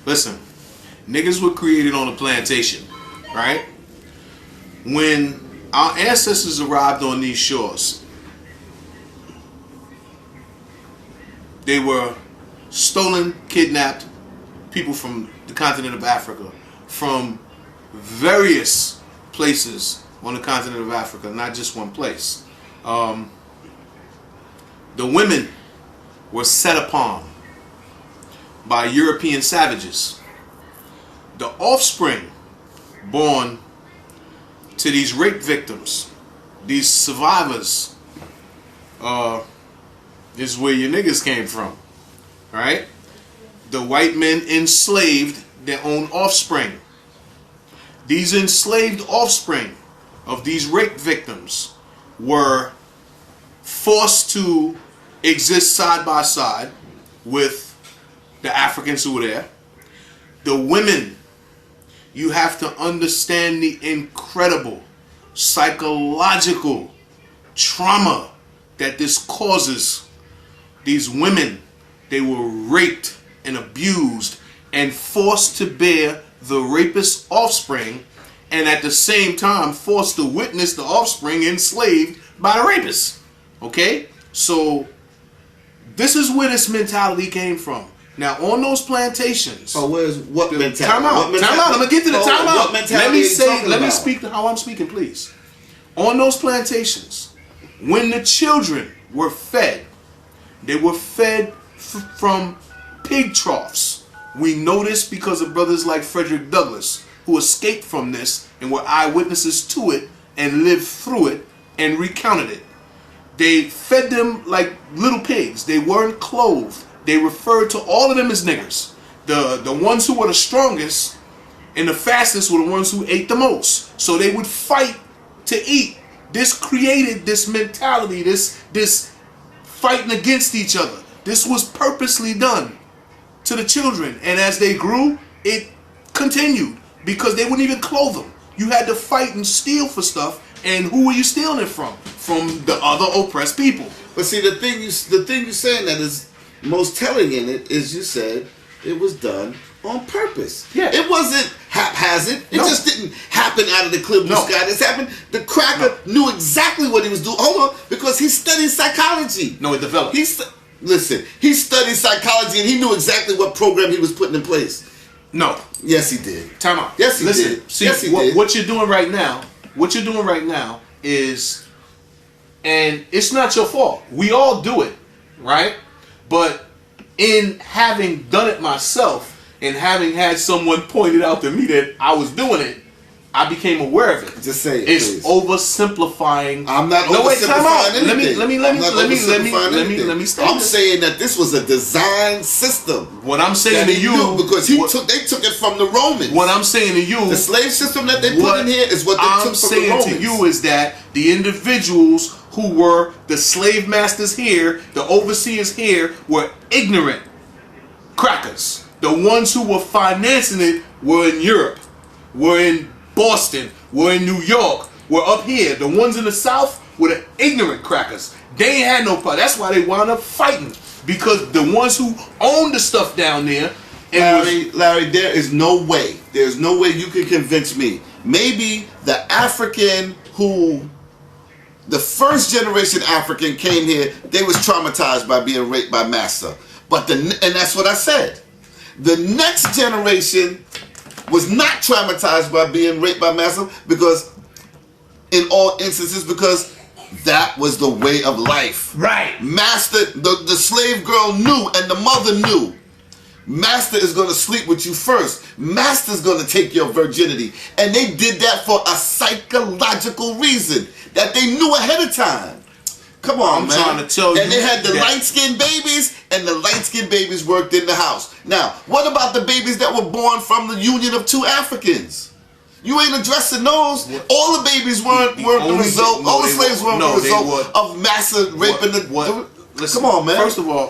Listen, niggas were created on a plantation, right? When our ancestors arrived on these shores, they were stolen, kidnapped people from the continent of Africa, from various places on the continent of Africa, not just one place. The women were set upon by European savages. The offspring born to these rape victims, these survivors, is where your niggas came from, right? The white men enslaved their own offspring. These enslaved offspring of these rape victims were forced to exist side by side with the Africans who were there. The women, you have to understand the incredible psychological trauma that this causes. These women, they were raped and abused and forced to bear the rapist's offspring, and at the same time forced to witness the offspring enslaved by the rapist. Okay? So this is where this mentality came from. Now, on those plantations. Oh, what mentality? Time out. Time out. I'm gonna get to the time out. Let me speak to how I'm speaking, please. On those plantations, when the children were fed, they were fed from pig troughs. We know this because of brothers like Frederick Douglass, who escaped from this and were eyewitnesses to it and lived through it and recounted it. They fed them like little pigs. They weren't clothed. They referred to all of them as niggers. The ones who were the strongest and the fastest were the ones who ate the most. So they would fight to eat. This created this mentality, this fighting against each other. This was purposely done to the children. And as they grew, it continued because they wouldn't even clothe them. You had to fight and steal for stuff. And who were you stealing it from? From the other oppressed people. But see, the thing you're saying that is most telling in it is you said it was done on purpose. Yeah. It wasn't haphazard. It just didn't happen out of the clear blue sky. This happened. The cracker knew exactly what he was doing. Hold on, because he studied psychology. No, it developed. He studied psychology and he knew exactly what program he was putting in place. No. Yes, he did. Time out. Yes, he did. See, yes, he did. What you're doing right now is, and it's not your fault. We all do it, right? But in having done it myself and having had someone point it out to me that I was doing it, I became aware of it. Just say it, it's please. Oversimplifying. I'm not oversimplifying anything. Let me start. I'm saying that this was a design system. What I'm saying to you, because they took it from the Romans. What I'm saying to you, the slave system that they put in here is what they took from the Romans. I'm saying to you is that the individuals who were the slave masters here, the overseers here, were ignorant crackers. The ones who were financing it were in Europe, were in Boston, were in New York, were up here. The ones in the South were the ignorant crackers. They ain't had no power. That's why they wound up fighting. Because the ones who owned the stuff down there. Larry, there is no way. There's no way you can convince me. Maybe the African who, the first generation African came here, they was traumatized by being raped by master. And that's what I said. The next generation was not traumatized by being raped by master because, in all instances, because that was the way of life. Right. Master, the slave girl knew and the mother knew. Master is going to sleep with you first. Master's going to take your virginity. And they did that for a psychological reason that they knew ahead of time. Come on, I'm man. trying to tell you. And they had the light-skinned babies, and the light-skinned babies worked in the house. Now, what about the babies that were born from the union of two Africans? You ain't addressing those. What? All the babies weren't the result. All the slaves weren't the result of massive raping the. Listen, come on, man. First of all,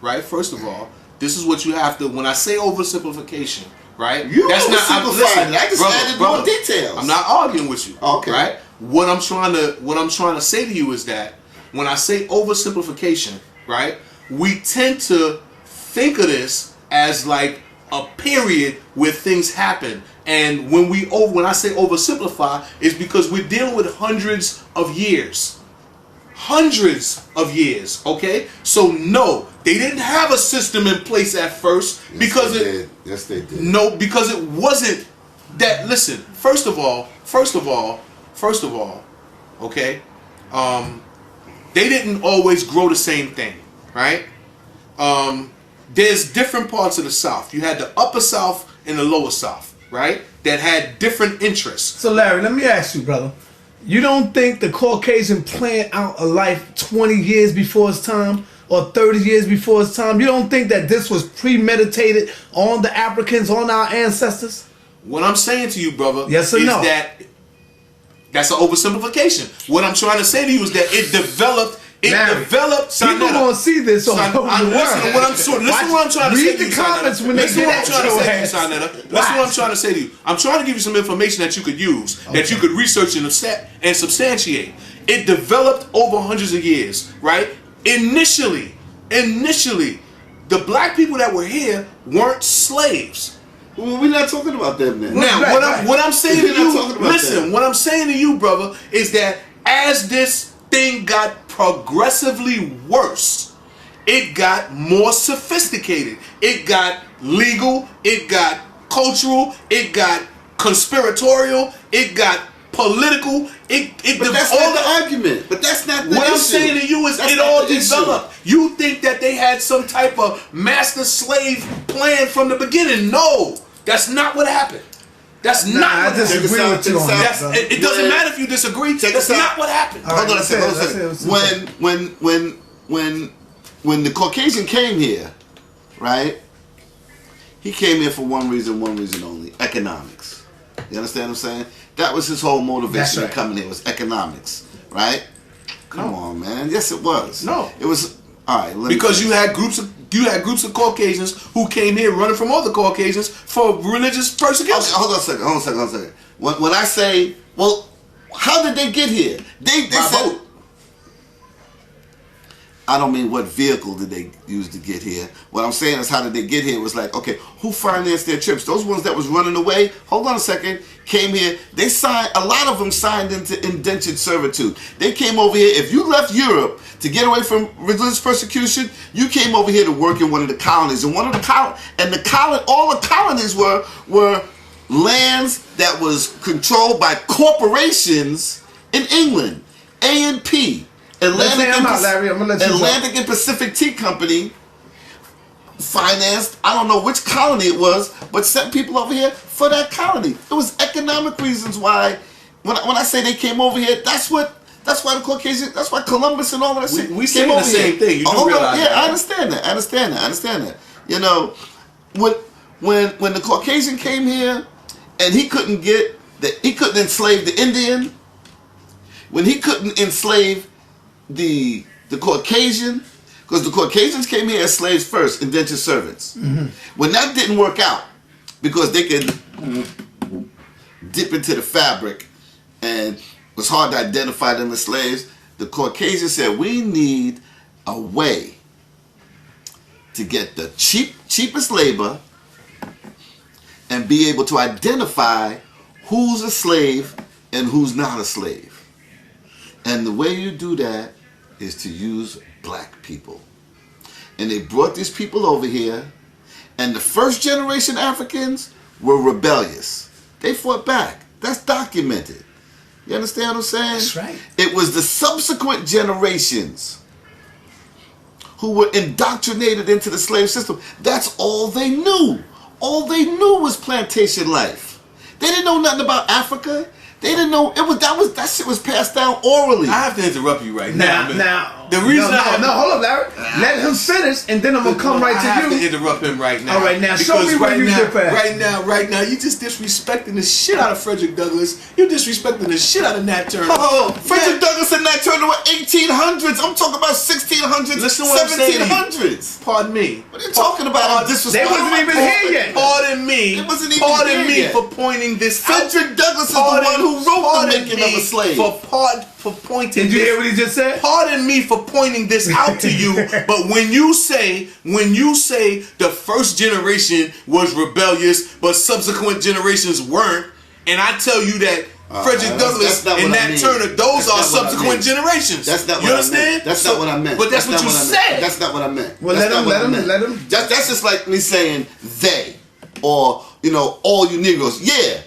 right? First of all, this is what you have to. When I say oversimplification, right? That's not simplifying. I just added more details. I'm not arguing with you. Okay. Right? What I'm trying to say to you is that when I say oversimplification, right? We tend to think of this as like a period where things happen. And when I say oversimplify, it's because we're dealing with hundreds of years. Hundreds of years, okay? So no, they didn't have a system in place at first because Yes, they did. No, because it wasn't that. Listen, first of all, okay? They didn't always grow the same thing, right? There's different parts of the South. You had the upper South and the lower South, right? That had different interests. So Larry, let me ask you, brother. You don't think the Caucasian planned out a life 20 years before his time or 30 years before his time? You don't think that this was premeditated on the Africans, on our ancestors? What I'm saying to you, brother, yes or is no? That's an oversimplification. What I'm trying to say to you is that it developed. People gonna see this on the world. Listen to what I'm trying to say to you. Read the comments when they get at your ass. Listen to what I'm trying to say to you. I'm trying to give you some information that you could use, that you could research and substantiate. It developed over hundreds of years, right? Initially, the black people that were here weren't slaves. Well, we're not talking about them then. Now, what I'm saying to you, listen, what I'm saying to you, brother, is that as this thing got progressively worse, it got more sophisticated. It got legal, it got cultural, it got conspiratorial, it got political. But that's not the argument. But that's not the issue. What I'm saying to you is it all developed. You think that they had some type of master-slave plan from the beginning. No, that's not what happened. That's not what happened. I disagree with you on that. It doesn't matter if you disagree. That's not what happened. Hold on a second. When the Caucasian came here, right? He came here for one reason only: economics. You understand what I'm saying? That was his whole motivation in coming here, was economics, right? Come on, man. Yes, it was. No, it was. All right, because you had groups of Caucasians who came here running from other Caucasians for religious persecution. Okay, hold on a second. When I say, well, how did they get here? They said. Boat. I don't mean what vehicle did they use to get here. What I'm saying is, how did they get here? It was like, okay, who financed their trips? Those ones that was running away, hold on a second, came here. They signed, a lot of them signed into indentured servitude. They came over here. If you left Europe to get away from religious persecution, you came over here to work in one of the colonies. And all the colonies were lands that was controlled by corporations in England, A&P. Atlantic and Pacific Tea Company financed, I don't know which colony it was, but sent people over here for that colony. It was economic reasons why, when I say they came over here, that's why the Caucasian, that's why Columbus and all that shit we came over the same thing. You do realize that. I understand that. You know, when the Caucasian came here and he couldn't enslave the Indian, when he couldn't enslave the Caucasian, because the Caucasians came here as slaves first, indentured servants. Mm-hmm. When that didn't work out, because they could dip into the fabric and it was hard to identify them as slaves, the Caucasians said, we need a way to get the cheapest labor and be able to identify who's a slave and who's not a slave. And the way you do that is to use black people. And they brought these people over here, and the first generation Africans were rebellious. They fought back. That's documented. You understand what I'm saying? That's right. It was the subsequent generations who were indoctrinated into the slave system. That's all they knew. All they knew was plantation life. They didn't know nothing about Africa. They didn't know that shit was passed down orally. I have to interrupt you right now. Now, the reason hold up, Larry. Let him finish, and then I'm gonna come right to you. I have to interrupt him right now. All right, now show me where you dip at. Right now, you just disrespecting the shit out of Frederick Douglass. You disrespecting the shit out of Nat Turner. Frederick Douglass and Nat Turner were 1800s. I'm talking about 1600s, Listen to what 1700s. Pardon me. What are you talking about? They wasn't even here yet. Pardon me. It wasn't even Pardon here me yet. for pointing this out. Frederick Douglass is the one who wrote The Making of a Slave. For pointing. Did you hear what he just said? Pardon me for pointing this out to you, but when you say the first generation was rebellious, but subsequent generations weren't, and I tell you that Frederick Douglass and Nat Turner, those are subsequent generations. That's not what you understand? I meant. That's not what I meant. But that's what you said. That's not what I meant. Well, let him. That's just like me saying they, or all you Negroes. Yeah,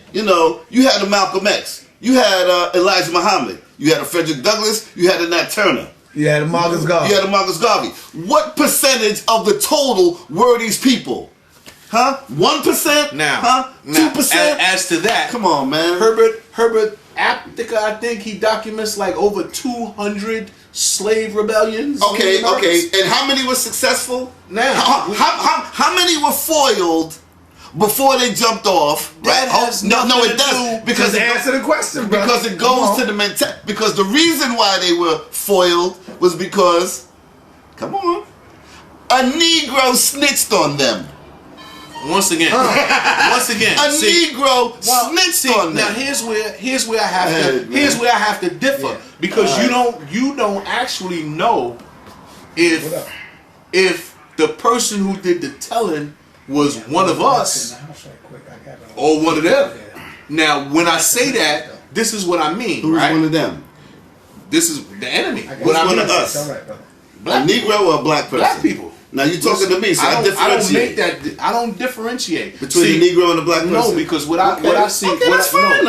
you had a Malcolm X, you had Elijah Muhammad, you had a Frederick Douglass, you had a Nat Turner. You had a Marcus Garvey. What percentage of the total were these people? Huh? 1%? Now, huh? 2%? As to that, come on, man. Herbert Aptica, I think he documents like over 200 slave rebellions. Okay. And how many were successful? Now, how many were foiled before they jumped off? That has nothing no, to it does. do. Because answer the question, bro. Because it goes to the mentality. Because the reason why they were foiled was because, come on, a Negro snitched on them. Once again, a Negro snitched on them. Now here's where I have to differ, because you don't actually know if the person who did the telling was one of us or one of them. Now when I say that, this is what I mean. Who's right? one of them? This is the enemy. Who's one of us? A Negro or a black person? Black people. Now you're talking to me, so I differentiate. I don't differentiate between the Negro and the black person. No, because what I see. Okay, that's fine.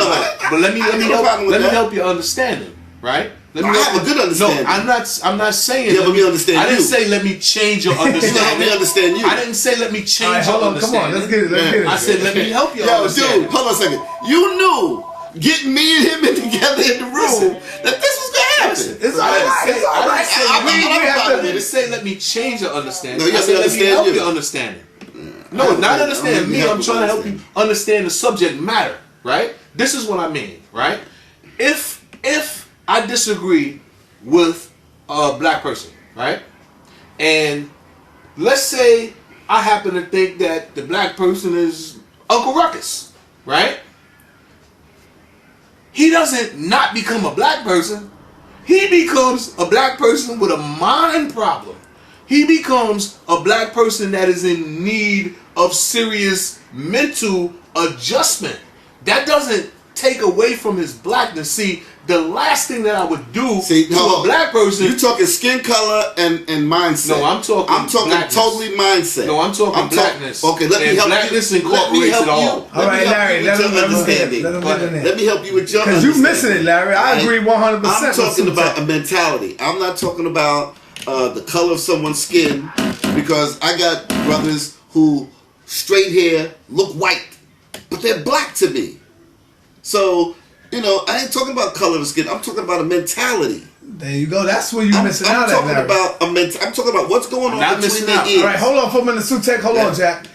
But let me help your understanding, right? I have a good understanding. No, I'm not saying. Yeah, let me understand you. I didn't say let me change your understanding. Let me understand you. I didn't say let me change your understanding. Come on, let's get it. I said let me help you. Dude, hold on a second. You knew getting me and him together in the room that this was gonna happen. It's all right. I didn't say let me change your understanding. No, you I said let me help you. your understanding. No, not understand me. I'm trying to help you understand the subject matter, right? This is what I mean, right? If I disagree with a black person, right? And let's say I happen to think that the black person is Uncle Ruckus, right? He doesn't not become a black person. He becomes a black person with a mind problem. He becomes a black person that is in need of serious mental adjustment. That doesn't take away from his blackness. See, the last thing that I would do to a black person... You're talking skin color and mindset. No, I'm talking blackness. Totally mindset. No, I'm talking blackness. Okay, let me help blackness you. Incorporates it all. All right, Larry, let me help you with your understanding. Because you missing it, Larry. I agree 100%. I'm talking about a mentality. I'm not talking about the color of someone's skin, because I got brothers who straight hair, look white, but they're black to me. So, I ain't talking about color of skin. I'm talking about a mentality. There you go. That's where you're missing out at, Larry. I'm talking about what's going on between their ears. All right, hold on for a minute. Sutek, hold on, Jack.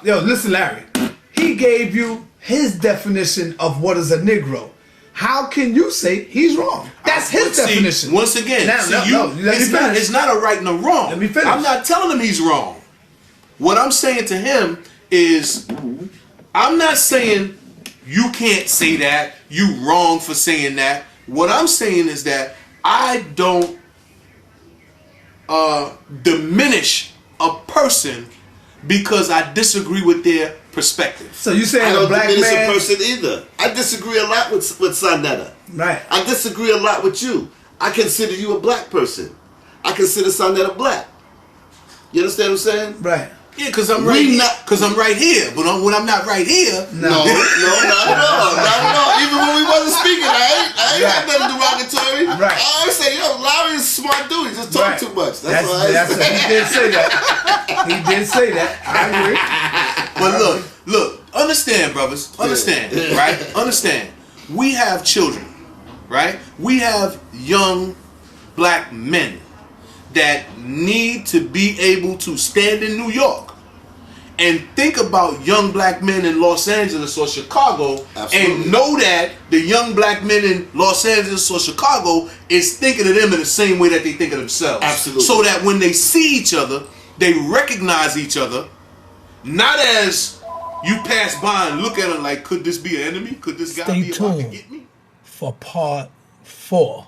Listen, Larry. He gave you his definition of what is a Negro. How can you say he's wrong? That's his definition. Once again, it's not a right and a wrong. Let me finish. I'm not telling him he's wrong. What I'm saying to him is, I'm not saying you can't say that, you wrong for saying that. What I'm saying is that I don't diminish a person because I disagree with their perspective. So you saying I don't a black diminish man? a person either. I disagree a lot with Sanetta. Right. I disagree a lot with you. I consider you a black person. I consider Sanetta black. You understand what I'm saying? Right. Yeah, because I'm right here. Because I'm right here. But when I'm not right here, no, not at all. Not at all. Even when we wasn't speaking, I ain't had nothing derogatory. Right. I always say, Larry is a smart dude. He just talk too much. That's what I say. He did say that. He did say that. I But agree. look. Understand, brothers. Understand, right? Understand. We have children, right? We have young black men that need to be able to stand in New York and think about young black men in Los Angeles or Chicago. Absolutely. And know that the young black men in Los Angeles or Chicago is thinking of them in the same way that they think of themselves. Absolutely. So that when they see each other, They recognize each other, not as you pass by and look at them like, could this be an enemy? Could this guy be about to get me? For part 4.